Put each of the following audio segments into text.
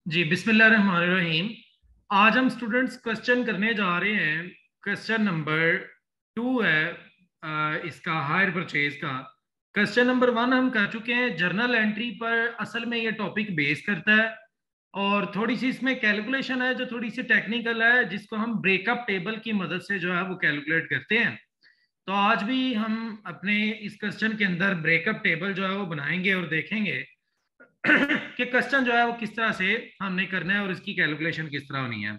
जी बिस्मिल्लाहिर्रहमानिर्रहीम। आज हम स्टूडेंट्स क्वेश्चन करने जा रहे हैं। क्वेश्चन नंबर 2 है इसका हायर परचेज का। क्वेश्चन नंबर 1 हम कर चुके हैं। जर्नल एंट्री पर असल में ये टॉपिक बेस करता है और थोड़ी सी इसमें कैलकुलेशन है जो थोड़ी सी टेक्निकल है, जिसको हम ब्रेकअप टेबल की मदद से जो है वो कैलकुलेट करते हैं। तो आज भी हम अपने इस क्वेश्चन के अंदर ब्रेकअप टेबल जो है वो बनाएंगे और देखेंगे कि क्वेश्चन जो है वो किस तरह से हमने करना है और इसकी कैलकुलेशन किस तरह होनी है।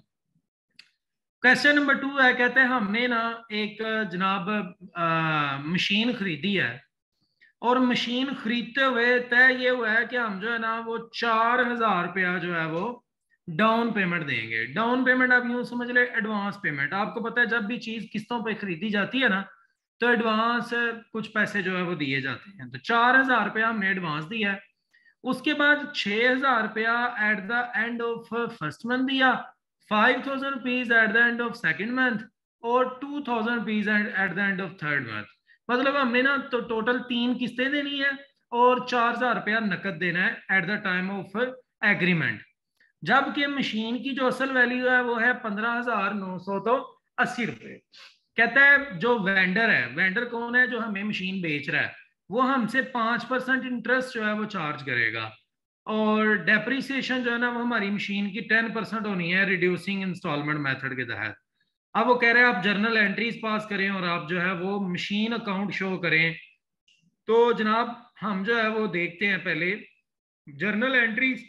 क्वेश्चन नंबर 2 है, कहते हैं हमने ना एक जनाब मशीन खरीदी है और मशीन खरीदते हुए तय ये हुआ है कि हम जो है ना वो 4,000 रुपया जो है वो डाउन पेमेंट देंगे। डाउन पेमेंट आप यूं समझ ले, एडवांस पेमेंट। आपको पता है जब भी चीज किस्तों पे खरीदी जाती है ना, तो एडवांस कुछ पैसे जो है वो दिए जाते हैं। तो 4,000 रुपया हमने एडवांस दिया है। उसके बाद 6,000 रुपया at the end of first month दिया, 5,000 rupees at the end of second month और 2,000 rupees at the end of third month. मतलब हमने ना तो टोटल 3 किस्तें देनी है और 4,000 रुपया नकद देना है at the time of agreement. जबकि मशीन की जो असल वैल्यू है वो है 15,980 रुपये। कहता है जो वेंडर है, वेंडर कौन है, जो हमें मशीन बेच रहा है, वो हमसे 5% इंटरेस्ट जो है वो चार्ज करेगा। और डेप्रिसिएशन जो है ना वो हमारी मशीन की 10% होनी है रिड्यूसिंग इंस्टॉलमेंट मेथड के तहत। अब वो कह रहे हैं आप जर्नल एंट्रीज पास करें और आप जो है वो मशीन अकाउंट शो करें। तो जनाब हम जो है वो देखते हैं पहले। जर्नल एंट्रीज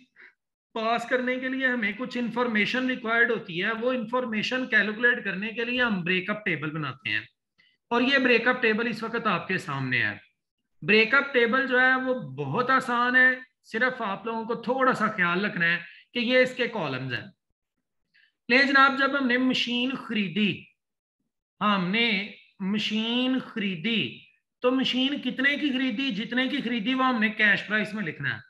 पास करने के लिए हमें कुछ इंफॉर्मेशन रिक्वायर्ड होती है। वो इंफॉर्मेशन कैलकुलेट करने के लिए हम ब्रेकअप टेबल बनाते हैं और ये ब्रेकअप टेबल इस वक्त आपके सामने है। ब्रेकअप टेबल जो है वो बहुत आसान है, सिर्फ आप लोगों को थोड़ा सा ख्याल रखना है कि ये इसके कॉलम्स हैं। ले जनाब, जब हमने मशीन खरीदी, हमने मशीन खरीदी, तो मशीन कितने की खरीदी? जितने की खरीदी वो हमने कैश प्राइस में लिखना है।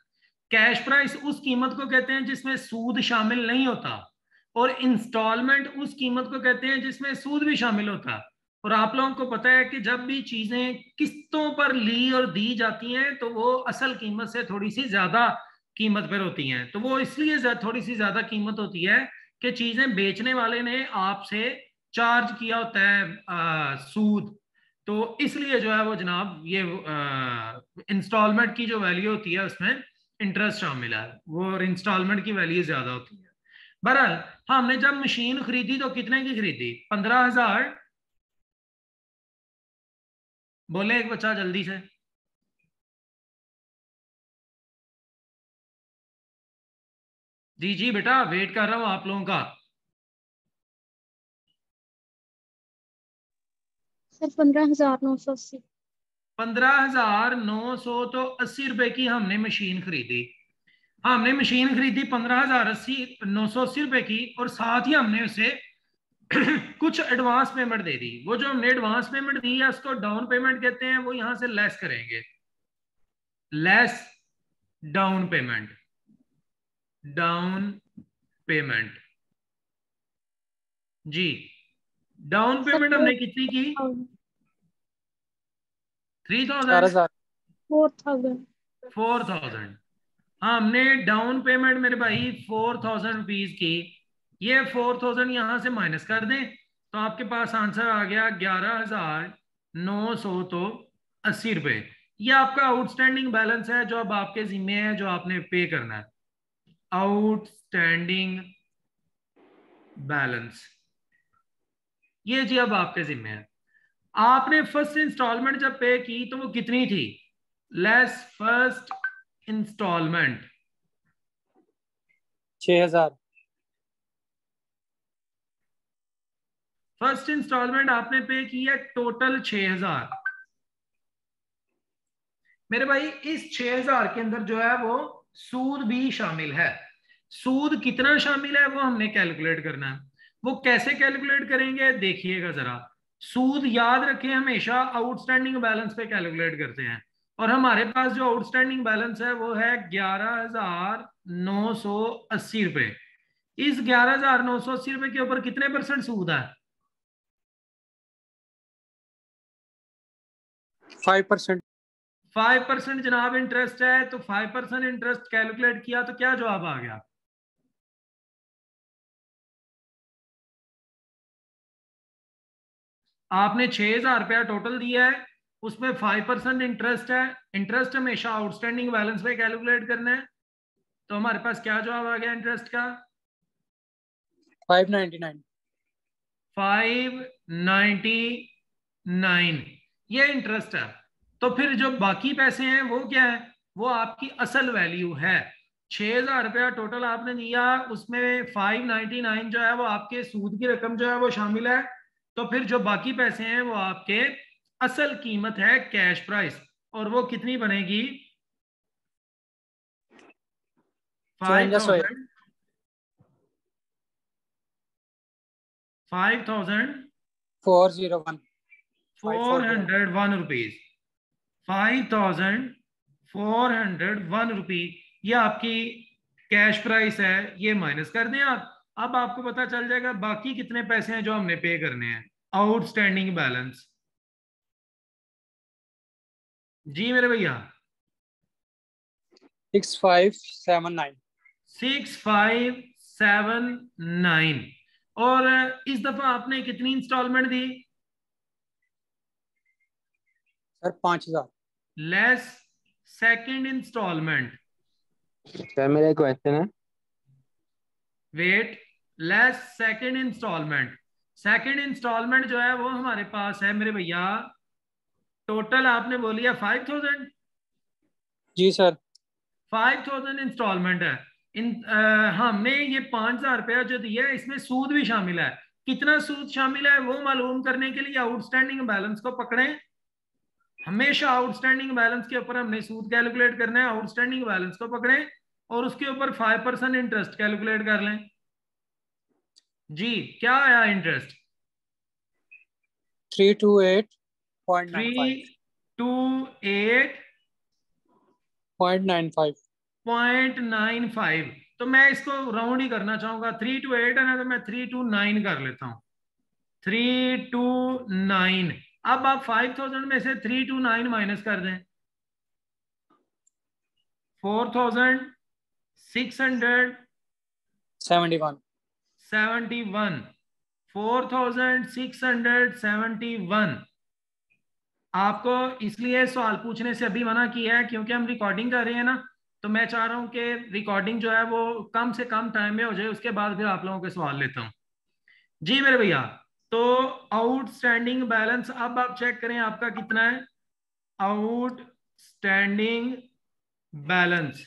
कैश प्राइस उस कीमत को कहते हैं जिसमें सूद शामिल नहीं होता, और इंस्टॉलमेंट उस कीमत को कहते हैं जिसमें सूद भी शामिल होता है। और आप लोगों को पता है कि जब भी चीजें किस्तों पर ली और दी जाती हैं तो वो असल कीमत से थोड़ी सी ज्यादा कीमत पर होती हैं। तो वो इसलिए थोड़ी सी ज्यादा कीमत होती है कि चीजें बेचने वाले ने आपसे चार्ज किया होता है सूद। तो इसलिए जो है वो जनाब ये इंस्टॉलमेंट की जो वैल्यू होती है उसमें इंटरेस्ट शामिल है, वो और इंस्टॉलमेंट की वैल्यू ज्यादा होती है। बहरहाल हमने जब मशीन खरीदी तो कितने की खरीदी? 15,000। बोले एक बच्चा जल्दी से। जी जी बेटा, वेट कर रहा हूं आप लोगों का। सर 15,980। 15,980 रुपए की हमने मशीन खरीदी। हमने मशीन खरीदी 15,980 रुपए की, और साथ ही हमने उसे कुछ एडवांस पेमेंट दे दी। वो जो हमने एडवांस पेमेंट दी है उसको डाउन पेमेंट कहते हैं। वो यहां से लेस करेंगे, less down payment, down payment. जी, डाउन सर पेमेंट हमने कितनी की? 3,000? 4,000। 4,000। 4,000। हमने डाउन पेमेंट मेरे भाई 4,000 रुपीज की। ये 4,000 यहां से माइनस कर दें तो आपके पास आंसर आ गया 11,980 रुपए। ये आपका आउटस्टैंडिंग बैलेंस है जो अब आपके जिम्मे है, जो आपने पे करना है। आउटस्टैंडिंग बैलेंस, ये जी अब आपके जिम्मे है। आपने फर्स्ट इंस्टॉलमेंट जब पे की तो वो कितनी थी? Less first instalment. 6,000। First instalment आपने पे की है टोटल 6,000। मेरे भाई इस 6,000 के अंदर जो है वो सूद भी शामिल है। सूद कितना शामिल है वो हमने कैलकुलेट करना है। वो कैसे कैलकुलेट करेंगे देखिएगा जरा। सूद याद रखें हमेशा आउटस्टैंडिंग बैलेंस पे कैलकुलेट करते हैं, और हमारे पास जो आउटस्टैंडिंग बैलेंस है वो है 11,980 रुपए। इस 11,980 रुपए के ऊपर कितने परसेंट सूद है? 5%। 5% जनाब इंटरेस्ट है। तो 5% इंटरेस्ट कैलकुलेट किया तो क्या जवाब आ गया? आपने 6,000 रुपया टोटल दिया है, उसमें 5% इंटरेस्ट है। इंटरेस्ट हमेशा आउटस्टैंडिंग बैलेंस पे कैलकुलेट करना है। तो हमारे पास क्या जवाब आ गया इंटरेस्ट का? 599। 599 ये इंटरेस्ट है। तो फिर जो बाकी पैसे हैं वो क्या है? वो आपकी असल वैल्यू है। 6,000 रुपया टोटल आपने दिया, उसमें 599 जो है वो आपके सूद की रकम जो है वो शामिल है। तो फिर जो बाकी पैसे हैं वो आपके असल कीमत है, कैश प्राइस। और वो कितनी बनेगी? 5,000 401 रुपीज। 5,401 रुपीज ये आपकी कैश प्राइस है। ये माइनस कर दें आप। अब आपको पता चल जाएगा बाकी कितने पैसे हैं जो हमने पे करने हैं, आउटस्टैंडिंग बैलेंस। जी मेरे भैया। 6579। 6579। और इस दफा आपने कितनी इंस्टॉलमेंट दी? Sir 5000 less second instalment. Sir मेरा एक क्वेश्चन है। Wait, less second instalment. Second instalment जो है वो हमारे पास है मेरे भैया, टोटल आपने बोलिया 5,000। जी सर। 5,000 इंस्टॉलमेंट है। हमने ये 5,000 रुपया जो दिया है इसमें सूद भी शामिल है। कितना सूद शामिल है वो मालूम करने के लिए आउटस्टैंडिंग बैलेंस को पकड़ें। हमेशा आउटस्टैंडिंग बैलेंस के ऊपर हमने सूद कैलकुलेट करना है। आउटस्टैंडिंग बैलेंस को पकड़ें और उसके ऊपर 5% इंटरेस्ट कैलकुलेट कर लें। जी क्या आया इंटरेस्ट? 328.95। 328.95। 0.95। तो मैं इसको राउंड ही करना चाहूंगा। 328 है ना, तो मैं 329 कर लेता हूं। 329। अब आप 5,000 में से 329 माइनस कर दें। 4,671। 4,671। आपको इसलिए सवाल पूछने से अभी मना किया है क्योंकि हम रिकॉर्डिंग कर रहे हैं ना, तो मैं चाह रहा हूं कि रिकॉर्डिंग जो है वो कम से कम टाइम में हो जाए, उसके बाद फिर आप लोगों के सवाल लेता हूं। जी मेरे भैया, तो आउटस्टैंडिंग बैलेंस अब आप चेक करें आपका कितना है। आउटस्टैंडिंग बैलेंस,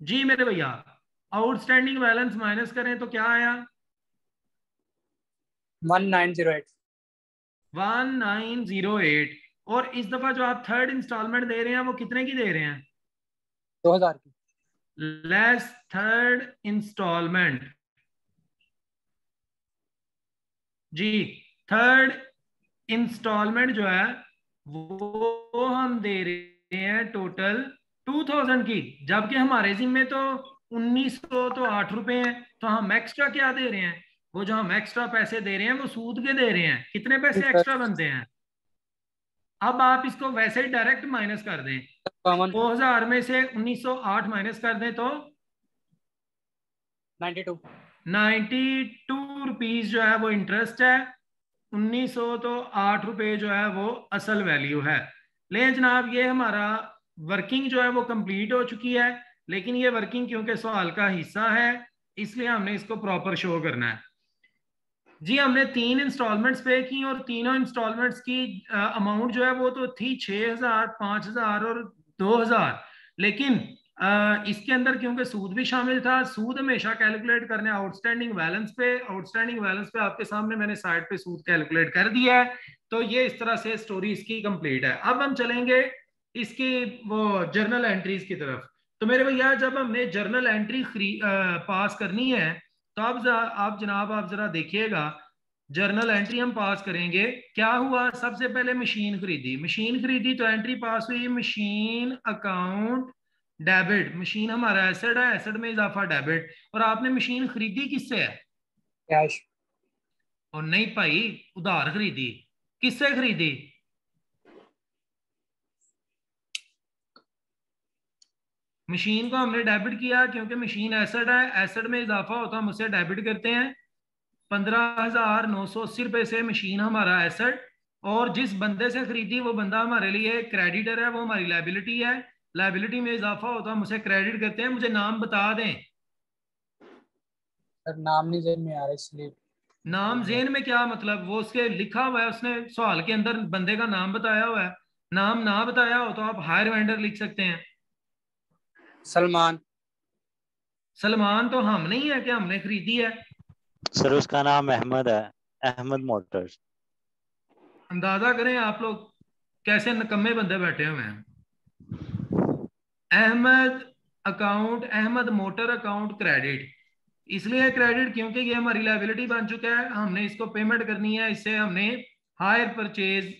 जी मेरे भैया, आउटस्टैंडिंग बैलेंस माइनस करें तो क्या आया? 1908। 1908। और इस दफा जो आप थर्ड इंस्टॉलमेंट दे रहे हैं वो कितने की दे रहे हैं? 2000 की। Less third instalment. जी थर्ड इंस्टॉलमेंट जो है वो हम दे रहे हैं टोटल 2,000 की, जबकि हमारे जिम्मे तो 1,900 तो 8 रुपए हैं। तो हम एक्स्ट्रा क्या दे रहे हैं? वो जो हम एक्स्ट्रा पैसे दे रहे हैं वो सूद के दे रहे हैं। कितने पैसे एक्स्ट्रा बनते हैं? अब आप इसको वैसे ही डायरेक्ट माइनस कर दें। 2000 में से 1,908 माइनस कर दें तो 92 रुपीज जो है वो इंटरेस्ट है। 1,900 तो 8 रुपए जो है वो असल वैल्यू है। ले जनाब, ये हमारा वर्किंग जो है वो कंप्लीट हो चुकी है, लेकिन ये वर्किंग क्योंकि सवाल का हिस्सा है इसलिए हमने इसको प्रॉपर शो करना है। जी हमने 3 इंस्टॉलमेंट्स पे की और तीनों इंस्टॉलमेंट्स की अमाउंट जो है वो तो थी 6,000, 5,000 और 2,000। लेकिन इसके अंदर क्योंकि सूद भी शामिल था, सूद हमेशा कैलकुलेट करने आउटस्टैंडिंग बैलेंस पे। आउटस्टैंडिंग बैलेंस पे आपके सामने मैंने साइड पे सूद कैलकुलेट कर दिया है। तो ये इस तरह से स्टोरी इसकी कंप्लीट है। अब हम चलेंगे इसकी वो जर्नल एंट्रीज की तरफ। तो मेरे भैया, जब हमने जर्नल एंट्री पास करनी है तो आप जनाब आप जरा देखिएगा, जर्नल एंट्री हम पास करेंगे। क्या हुआ? सबसे पहले मशीन खरीदी। मशीन खरीदी तो एंट्री पास हुई, मशीन अकाउंट डेबिट। मशीन हमारा एसेट है, एसेट में इजाफा डेबिट। और आपने मशीन खरीदी किससे है? कैश। और नहीं भाई, उधार खरीदी। किससे खरीदी? मशीन को हमने डेबिट किया क्योंकि मशीन एसेट है, एसेट में इजाफा होता है हम उसे डेबिट करते हैं। 15,980 रुपए से मशीन हमारा एसेट और जिस बंदे से खरीदी वो बंदा हमारे लिए क्रेडिटर है, वो हमारी लायबिलिटी है। लायबिलिटी में इजाफा होता है, हम उसे क्रेडिट करते हैं। मुझे नाम बता दें। सर नाम नहीं जेन में आ रहा इसलिए। नाम जेन में क्या मतलब? वो उसके लिखा हुआ है, उसने सवाल के अंदर बंदे का नाम बताया हुआ है। नाम ना बताया हो तो आप हायर वेंडर लिख सकते हैं। सलमान। सलमान तो हम नहीं है कि हमने खरीदी है। सर उसका नाम अहमद है, अहमद मोटर्स। अंदाजा करें आप लोग कैसे निकम्मे बंदे बैठे हुए हैं। Ahmed account, Ahmed motor account credit. इसलिए क्रेडिट क्योंकि ये हमारी लायबिलिटी बन चुका है, हमने इसको पेमेंट करनी है। इससे हमने हायर परचेज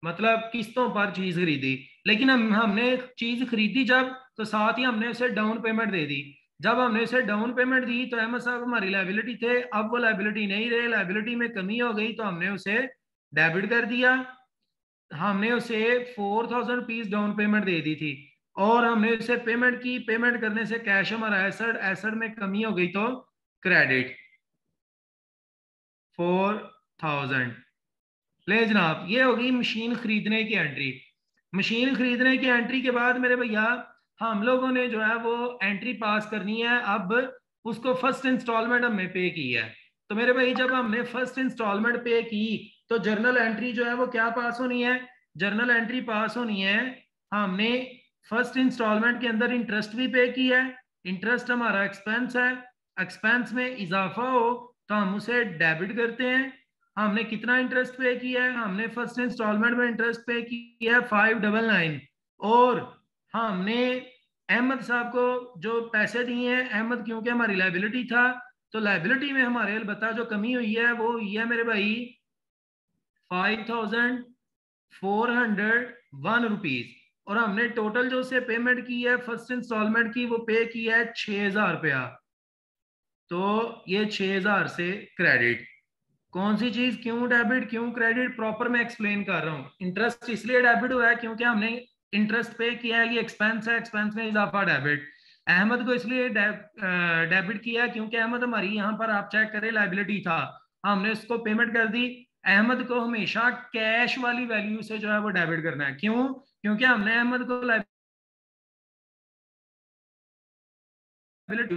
मतलब किस्तों पर चीज खरीदी, लेकिन हमने चीज खरीदी जब, तो साथ ही हमने उसे डाउन पेमेंट दे दी। जब हमने उसे डाउन पेमेंट दी तो अहमद साहब हमारी लायबिलिटी थे, अब वो लायबिलिटी नहीं रहे, लायबिलिटी में कमी हो गई, तो हमने उसे डेबिट कर दिया। हमने उसे 4000 रुपीज डाउन पेमेंट दे दी थी और हमने उसे पेमेंट की। पेमेंट करने से कैश हमारा एसेट, एसेट में कमी हो गई तो क्रेडिट 4000। ले जनाब, ये होगी मशीन खरीदने की एंट्री। मशीन खरीदने की एंट्री के बाद मेरे भैया हम लोगों ने जो है वो एंट्री पास करनी है। अब उसको फर्स्ट इंस्टॉलमेंट हमने पे की है, तो मेरे भाई जब हमने फर्स्ट इंस्टॉलमेंट पे की तो जर्नल एंट्री जो है वो क्या पास होनी है? जर्नल एंट्री पास होनी है। हमने फर्स्ट इंस्टॉलमेंट के अंदर इंटरेस्ट भी पे किया है, इंटरेस्ट हमारा एक्सपेंस है। एक्सपेंस में इजाफा हो तो हम उसे डेबिट करते हैं। हमने कितना इंटरेस्ट पे किया है? हमने फर्स्ट इंस्टॉलमेंट में इंटरेस्ट पे किया है 599। और हमने अहमद साहब को जो पैसे दिए हैं, अहमद क्योंकि हमारी लायबिलिटी था, तो लायबिलिटी में हमारे अलबत्ता जो कमी हुई है वो हुई है मेरे भाई 5401 रुपीज। और हमने टोटल जो उसे पेमेंट की है फर्स्ट इंस्टॉलमेंट की, वो पे किया है 6000 रुपया। तो ये 6000 से क्रेडिट। कौन सी चीज क्यों डेबिट क्यों क्रेडिट, प्रॉपर मैं एक्सप्लेन कर रहा हूँ। इंटरेस्ट इसलिए डेबिट हुआ है क्योंकि हमने इंटरेस्ट पे किया है, ये एक्सपेंस है, एक्सपेंस में इजाफा डेबिट। अहमद को इसलिए डेबिट किया क्योंकि अहमद हमारी यहाँ पर आप चेक करें लायबिलिटी था, हमने उसको पेमेंट कर दी। अहमद को हमेशा कैश वाली वैल्यू से जो है वो डेबिट करना है। क्यों? क्योंकि हमने अहमद को लायबिलिटी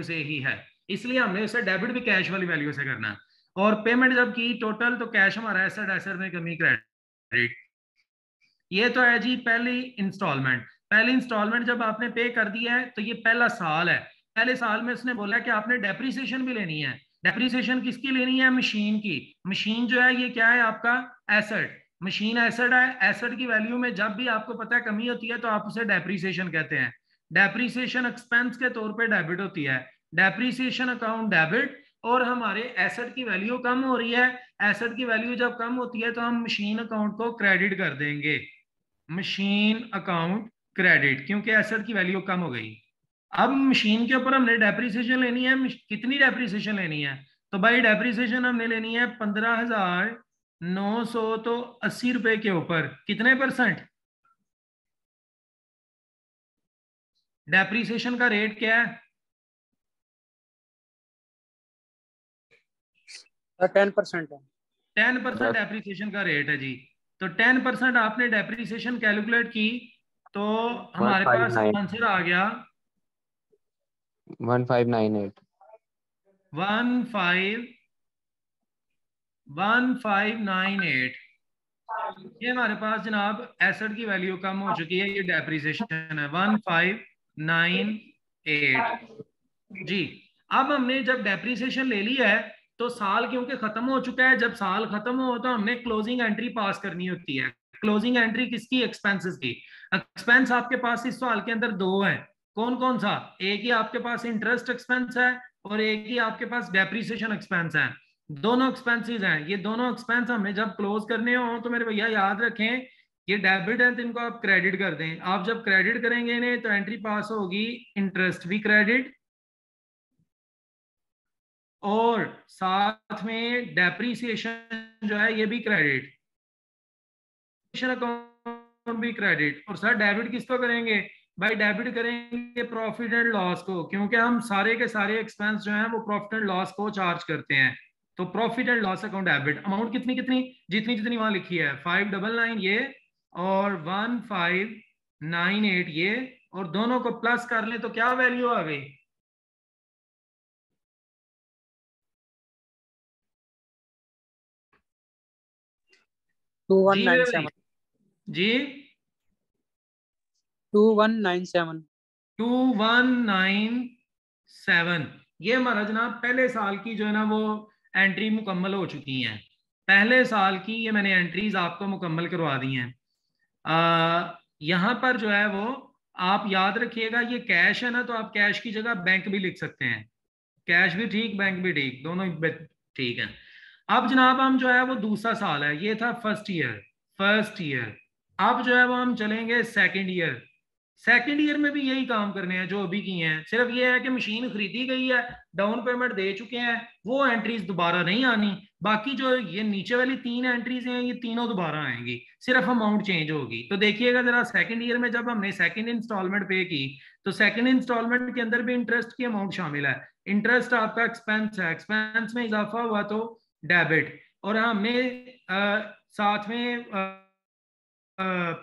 से ही है, इसलिए हमने उसे डेबिट भी कैश वाली वैल्यू से करना है। और पेमेंट जब की टोटल, तो कैश हमारा एसेट, एसेट में कमी क्रेडिट। ये तो है जी पहली इंस्टॉलमेंट। पहली इंस्टॉलमेंट जब आपने पे कर दिया है तो ये पहला साल है। पहले साल में उसने बोला कि आपने डेप्रीसिएशन भी लेनी है। डेप्रीसिएशन किसकी लेनी है? मशीन की। मशीन जो है ये क्या है? आपका एसेट। मशीन एसेट है, एसेट की वैल्यू में जब भी आपको पता है कमी होती है तो आप उसे डेप्रीसिएशन कहते हैं। डेप्रीसिएशन एक्सपेंस के तौर पे डेबिट होती है, डेप्रीसिएशन अकाउंट डेबिट। और हमारे एसेट की वैल्यू कम हो रही है, एसेट की वैल्यू जब कम होती है तो हम मशीन अकाउंट को क्रेडिट कर देंगे, मशीन अकाउंट क्रेडिट, क्योंकि एसेट की वैल्यू कम हो गई। अब मशीन के ऊपर हमने डेप्रीसिएशन लेनी है। कितनी डेप्रीसिएशन लेनी है? तो भाई डेप्रीसिएशन हमने लेनी है 15,900 तो 80 रुपए के ऊपर कितने परसेंट? डेप्रीसिएशन का रेट क्या है? 10% है। 10% डेप्रीसिएशन का रेट है जी। तो 10% आपने डेप्रीसिएशन कैलकुलेट की तो हमारे पास 159 आंसर आ गया 1598 1598। ये हमारे पास जनाब एसेट की वैल्यू कम हो चुकी है, ये डेप्रीसिएशन है 1598 जी। अब हमने जब डेप्रीसिएशन ले ली है तो साल क्योंकि खत्म हो चुका है, जब साल खत्म हो तो हमने क्लोजिंग एंट्री पास करनी होती है। क्लोजिंग एंट्री किसकी? एक्सपेंसेस की। एक्सपेंस आपके पास इस साल के अंदर दो है। कौन कौन सा? एक ही आपके पास इंटरेस्ट एक्सपेंस है और एक ही आपके पास डेप्रीसिएशन एक्सपेंस है। दोनों एक्सपेंसेस हैं। ये दोनों एक्सपेंस हमें जब क्लोज करने हो तो मेरे भैया याद रखें ये डेबिट है तो इनको आप क्रेडिट कर दें। आप जब क्रेडिट करेंगे इन्हें तो एंट्री पास होगी इंटरेस्ट भी क्रेडिट और साथ में डेप्रीसिएशन जो है ये भी क्रेडिट, अकाउंट भी क्रेडिट। और सर डेबिट किसको करेंगे? भाई डेबिट करेंगे प्रॉफिट एंड लॉस को, क्योंकि हम सारे के सारे एक्सपेंस जो हैं वो प्रॉफिट एंड लॉस को चार्ज करते हैं। तो profit and loss account debit, amount कितनी कितनी, जितनी जितनी वहां लिखी है 599 ये और 1598 ये, और दोनों को प्लस कर ले तो क्या वैल्यू आ गई? जी 2197 जी 2197 2197 ये हमारा जनाब पहले साल की जो है ना वो एंट्री मुकम्मल हो चुकी हैं। पहले साल की ये मैंने एंट्रीज आपको मुकम्मल करवा दी हैं। यहाँ पर जो है वो आप याद रखिएगा, ये कैश है ना, तो आप कैश की जगह बैंक भी लिख सकते हैं। कैश भी ठीक, बैंक भी ठीक, दोनों ठीक है। अब जनाब हम जो है वो दूसरा साल है, ये था फर्स्ट ईयर। अब जो है वो हम चलेंगे सेकंड ईयर। सेकंड ईयर में भी यही काम करने हैं जो अभी किए हैं, सिर्फ ये है कि मशीन खरीदी गई है, डाउन पेमेंट दे चुके हैं, वो एंट्रीज दोबारा नहीं आनी। बाकी जो ये नीचे वाली 3 एंट्रीज हैं ये तीनों दोबारा आएंगी, सिर्फ अमाउंट चेंज होगी। तो देखिएगा जरा, सेकंड ईयर में जब हमने सेकंड इंस्टॉलमेंट पे की तो सेकंड इंस्टॉलमेंट के अंदर भी इंटरेस्ट की अमाउंट शामिल है। इंटरेस्ट आपका एक्सपेंस है, एक्सपेंस में इजाफा हुआ तो डेबिट, और हमने साथ में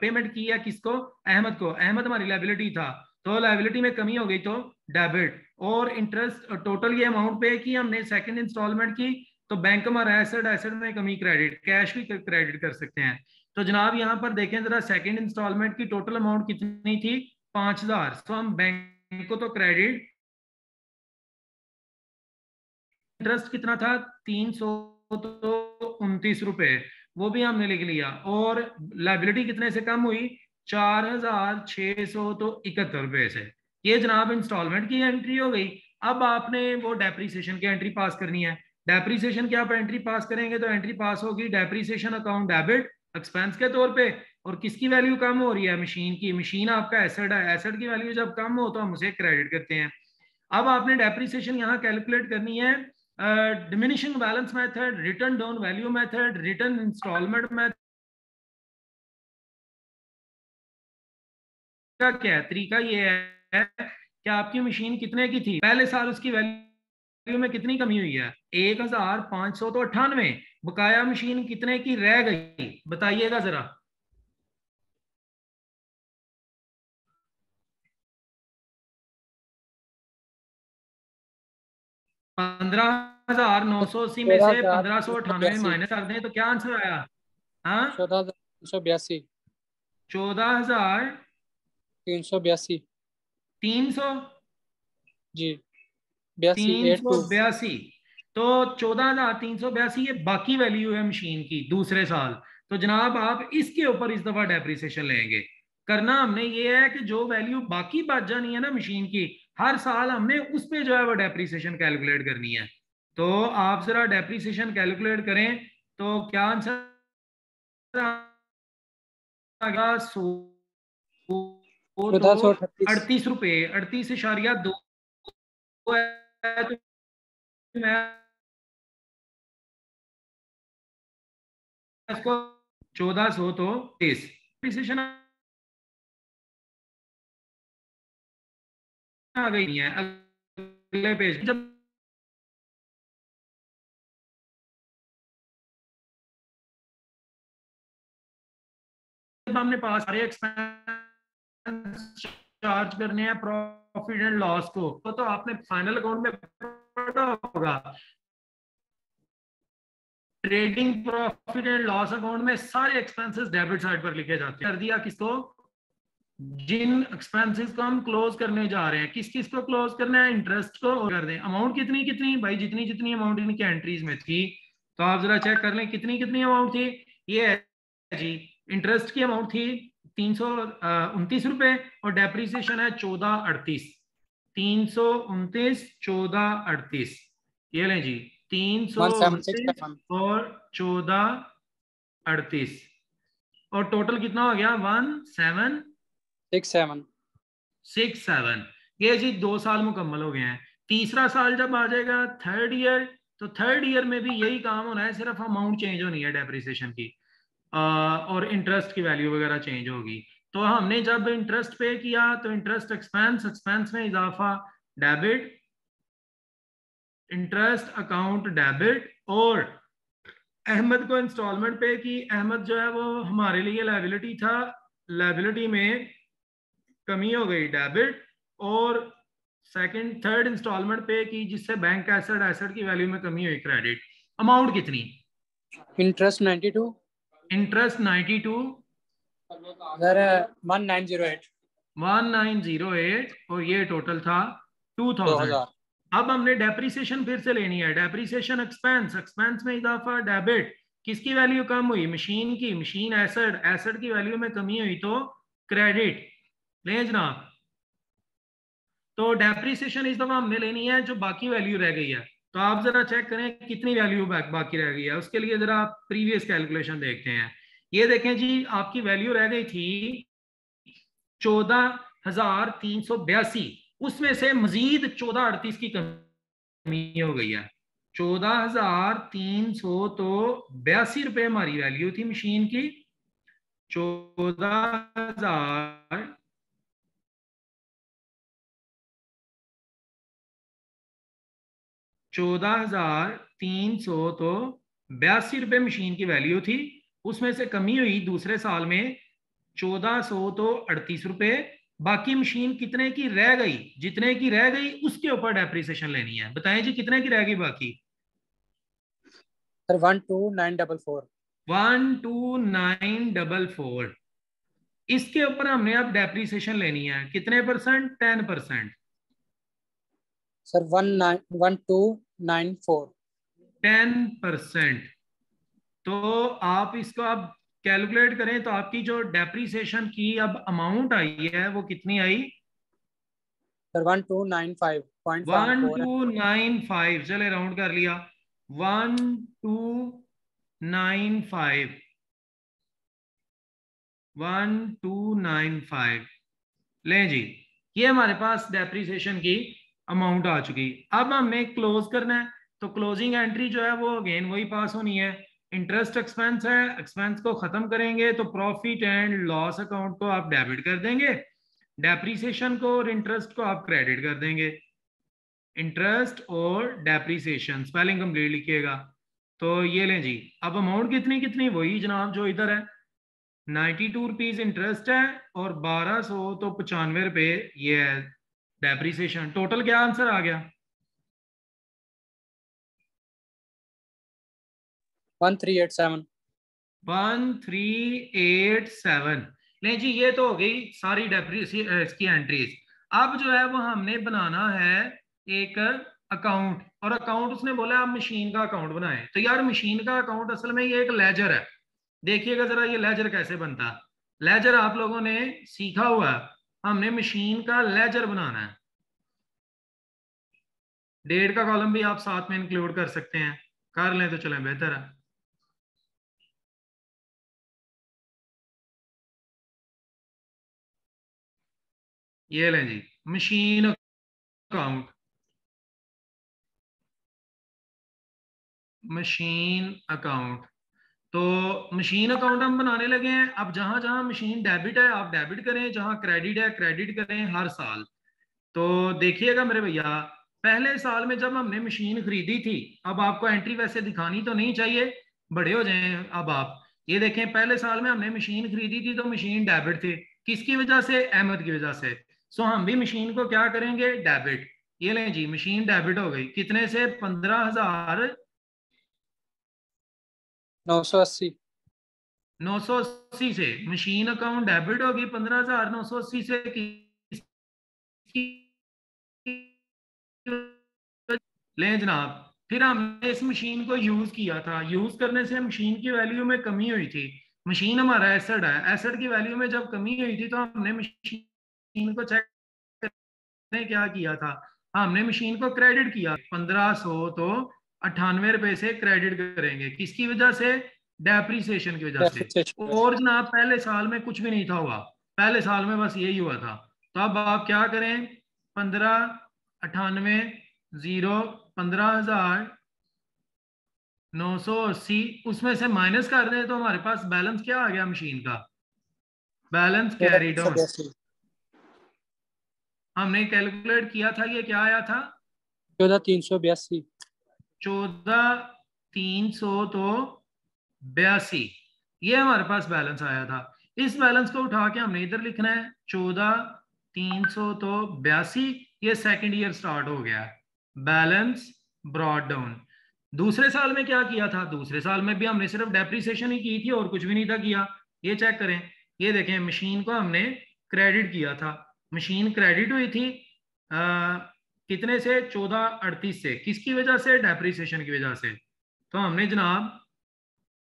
पेमेंट किया किसको? अहमद को। अहमद हमारी लायबिलिटी था, तो लायबिलिटी में कमी हो गई तो डेबिट, और इंटरेस्ट टोटल ये अमाउंट पे की हमने सेकंड इंस्टॉलमेंट की, तो बैंक हमारा एसेट, एसेट में कमी क्रेडिट, कैश भी क्रेडिट कर सकते हैं। तो जनाब यहाँ पर देखें जरा, सेकंड इंस्टॉलमेंट की टोटल अमाउंट कितनी थी? 5000। तो हम बैंक को तो क्रेडिट, इंटरेस्ट कितना था? 329 रुपए, वो भी हमने लिख लिया, और लाइबिलिटी कितने से कम हुई? 4671 रुपए से। ये जनाब इंस्टॉलमेंट की एंट्री हो गई। अब आपने वो डेप्रीसिएशन की एंट्री पास करनी है। डेप्रीसिएशन की आप एंट्री पास करेंगे तो एंट्री पास होगी डेप्रीसिएशन अकाउंट डेबिट एक्सपेंस के तौर पे, और किसकी वैल्यू कम हो रही है? मशीन की। मशीन आपका एसेट है, एसेट की वैल्यू जब कम हो तो हम उसे क्रेडिट करते हैं। अब आपने डेप्रीसिएशन यहाँ कैलकुलेट करनी है diminishing balance method, written down value method, return instalment method का क्या है तरीका? ये है कि आपकी मशीन कितने की थी पहले साल, उसकी वैल्यू में कितनी कमी हुई है? 1598। बकाया मशीन कितने की रह गई बताइएगा जरा। 15,980 में से 1598 माइनस कर दें तो क्या आंसर आया? हाँ, 14,382 14,382 जी 82 तो 14,382 ये बाकी वैल्यू है मशीन की दूसरे साल। तो जनाब आप इसके ऊपर इस दफा डेप्रिसिएशन लेंगे। करना हमने ये है कि जो वैल्यू बाकी बच जानी है ना मशीन की, हर साल हमने उस पे जो है वो डेप्रिसिएशन कैलकुलेट करनी है। तो आप जरा डेप्रिसिएशन कैलकुलेट करें तो क्या आंसर आएगा? 38 रुपए, 38.2 है। तो मैं इसको 1400 तो 30 डेप्रिसिएशन आ गई है। अगले पेज जब हमने पास सारे एक्सपेंस चार्ज करने हैं प्रॉफिट एंड लॉस को, तो आपने फाइनल अकाउंट में पढ़ा होगा, trading profit and loss account में सारे एक्सपेंसेस डेबिट साइड पर लिखे जाते हैं। कर दिया किसको? जिन एक्सपेंसेस को हम क्लोज करने जा रहे हैं, किस किस को क्लोज करना है? इंटरेस्ट को कर दें। अमाउंट कितनी कितनी भाई? जितनी जितनी अमाउंट इनकी एंट्रीज में थी। तो आप जरा चेक कर लें कितनी कितनी अमाउंट थी। ये है जी, इंटरेस्ट की अमाउंट थी 329 रुपए और डेप्रीसिएशन है 1438। 329 1438, ये लें जी 329 और 1438, और टोटल कितना हो गया? 1767। ये जी 2 साल मुकम्मल हो गए हैं। तीसरा साल जब आ जाएगा थर्ड ईयर, तो थर्ड ईयर में भी यही काम होना है, सिर्फ अमाउंट चेंज होनी है डेप्रिसिएशन की, और इंटरेस्ट की वैल्यू वगैरह चेंज होगी। तो हमने जब इंटरेस्ट पे किया तो इंटरेस्ट एक्सपेंस, एक्सपेंस में इजाफा डेबिट, इंटरेस्ट अकाउंट डेबिट, और अहमद को इंस्टॉलमेंट पे की। अहमद जो है वो हमारे लिए लायबिलिटी था, लायबिलिटी में कमी हो गई डेबिट, और सेकंड थर्ड इंस्टॉलमेंट पे की जिससे बैंक एसेट एसेट की वैल्यू में कमी हुई क्रेडिट। अमाउंट कितनी? इंटरेस्ट 92 इंटरेस्ट 92 सर 1908 1908 और ये टोटल था 2000। 2000 अब हमने डेप्रिसिएशन फिर से लेनी है। डेप्रिसिएशन एक्सपेंस, एक्सपेंस में इजाफा डेबिट, किसकी वैल्यू कम हुई? मशीन की। मशीन एसेट, एसेट की वैल्यू में कमी हुई तो क्रेडिट। ले जनाब, तो डेप्रिसिएशन इस दफा हमने लेनी है जो बाकी वैल्यू रह गई है। तो आप जरा चेक करें कितनी वैल्यू बाकी रह गई है। उसके लिए जरा आप प्रीवियस कैलकुलेशन देखते हैं। ये देखें जी, आपकी वैल्यू रह गई थी 14,382, उसमें से मजीद 1438 की कमी हो गई है। 14,300 तो 82 रुपए हमारी वैल्यू थी मशीन की। 14,300 तो 82 रुपए मशीन की वैल्यू थी। उसमें से कमी हुई दूसरे साल में 1400 तो 38 रुपए। बाकी मशीन कितने की रह गई? जितने की रह गई उसके ऊपर डेप्रिसिएशन लेनी है। बताएं जी कितने की रह गई बाकी? सर 12944 12944। इसके ऊपर हमने अब डेप्रिसिएशन लेनी है। कितने परसेंट? 10%। सर 1294 10%। तो आप इसको अब कैलकुलेट करें तो आपकी जो डेप्रिसिएशन की अब अमाउंट आई है वो कितनी आई? सर 1295.54 1295। चले राउंड कर लिया, 1295, 1295। लें जी, ये हमारे पास डेप्रिसिएशन की अमाउंट आ चुकी। अब हमें क्लोज करना है, तो क्लोजिंग एंट्री जो है वो अगेन वही पास होनी है। इंटरेस्ट एक्सपेंस है, एक्सपेंस को खत्म करेंगे तो प्रॉफिट एंड लॉस अकाउंट को आप डेबिट कर देंगे, डेप्रिसिएशन को और इंटरेस्ट को आप क्रेडिट कर देंगे। इंटरेस्ट और डेप्रिसिएशन स्पेलिंग कंप्लीट लिखिएगा। तो ये लें जी, अब अमाउंट कितनी कितनी वही जनाब जो इधर है, 92 रुपीज इंटरेस्ट है और 1200 तो 95 रुपए ये है डेप्रिसिएशन। टोटल क्या आंसर आ गया? 1387 1387। नहीं जी, ये तो हो गई सारी इसकी एंट्रीज। अब जो है वो हमने बनाना है एक अकाउंट, और अकाउंट उसने बोला आप मशीन का अकाउंट बनाएं। तो यार मशीन का अकाउंट असल में ये एक लेजर है। देखिएगा जरा ये लेजर कैसे बनता है। लेजर आप लोगों ने सीखा हुआ है, हमने मशीन का लेजर बनाना है। डेट का कॉलम भी आप साथ में इंक्लूड कर सकते हैं, कर लें तो चलें बेहतर है। ये लें जी, मशीन अकाउंट, मशीन अकाउंट। तो मशीन अकाउंट हम बनाने लगे हैं। अब जहां जहां मशीन डेबिट है आप डेबिट करें, जहां क्रेडिट है क्रेडिट करें हर साल। तो देखिएगा मेरे भैया, पहले साल में जब हमने मशीन खरीदी थी, अब आपको एंट्री वैसे दिखानी तो नहीं चाहिए, बड़े हो जाएं अब आप। ये देखें, पहले साल में हमने मशीन खरीदी थी तो मशीन डेबिट थे। किसकी वजह से? अहमद की वजह से। सो हम भी मशीन को क्या करेंगे? डेबिट। ये लें जी, मशीन डेबिट हो गई। कितने से? 15,980 980 से मशीन अकाउंट डेबिट होगी 15,980 से। लें जनाब, फिर हमने इस मशीन को यूज किया था, यूज करने से मशीन की वैल्यू में कमी हुई थी। मशीन हमारा एसेट है, एसेट की वैल्यू में जब कमी हुई थी तो हमने मशीन को चेक करने क्या किया था, हमने मशीन को क्रेडिट किया। 1500 तो 98 रुपए से क्रेडिट करेंगे। किसकी वजह से? डेप्रिसिएशन की वजह से। और जनाब पहले साल में कुछ भी नहीं था हुआ, पहले साल में बस यही हुआ था। तो अब आप क्या करें? 1598 0 15,980 उसमें से माइनस कर दें तो हमारे पास बैलेंस क्या आ गया मशीन का? Balance carried on. 14,382 हमने कैलकुलेट किया था, ये क्या आया था? 14,382 14 300 तो 82, ये हमारे पास बैलेंस आया था। इस बैलेंस को उठा के हमने इधर लिखना है 14 300 तो 82, ये सेकंड ईयर स्टार्ट हो गया। Balance brought down. दूसरे साल में क्या किया था? दूसरे साल में भी हमने सिर्फ डेप्रिसिएशन ही की थी और कुछ भी नहीं था किया। ये चेक करें, ये देखें मशीन को हमने क्रेडिट किया था। मशीन क्रेडिट हुई थी कितने से? 1438 से। किसकी वजह से? डेप्रिसिएशन की वजह से। तो हमने जनाब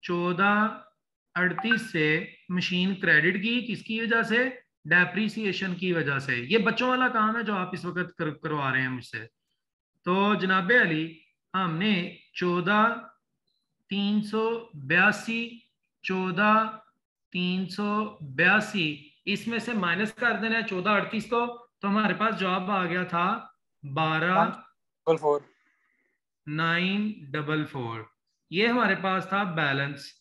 1438 से मशीन क्रेडिट की, किसकी वजह से? डेप्रिसिएशन की वजह से। ये बच्चों वाला काम है जो आप इस वक्त करवा रहे हैं मुझसे। तो जनाबे अली हमने 14,382 14,382 इसमें से माइनस कर देना है 1438 को, तो हमारे पास जवाब आ गया था 12,944। ये हमारे पास था बैलेंस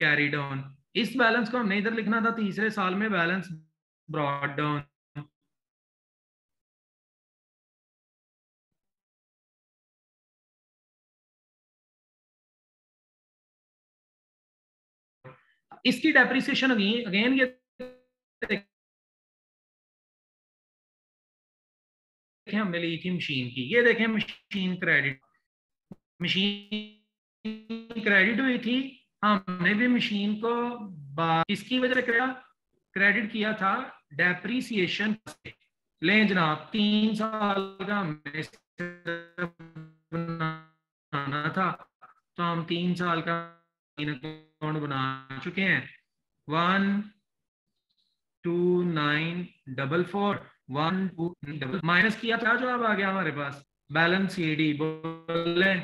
कैरी डाउन। इस बैलेंस को हमने इधर लिखना था तीसरे साल में, बैलेंस ब्रॉट डाउन। इसकी डेप्रिसिएशन अगेन ये देखें हमने ली थी मशीन की, ये देखें मशीन क्रेडिट, मशीन क्रेडिट हुई थी। हमने भी मशीन को इसकी वजह से क्रेडिट किया था डेप्रिसिएशन से। लें जनाब 3 साल का हमने बनाना था, तो हम 3 साल का अकाउंट बना चुके हैं। 12944 1 माइनस किया था, जवाब आ गया हमारे पास बैलेंस सीडी। बोले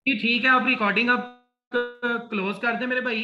ठीक है, आप रिकॉर्डिंग आप क्लोज कर दें मेरे भाई।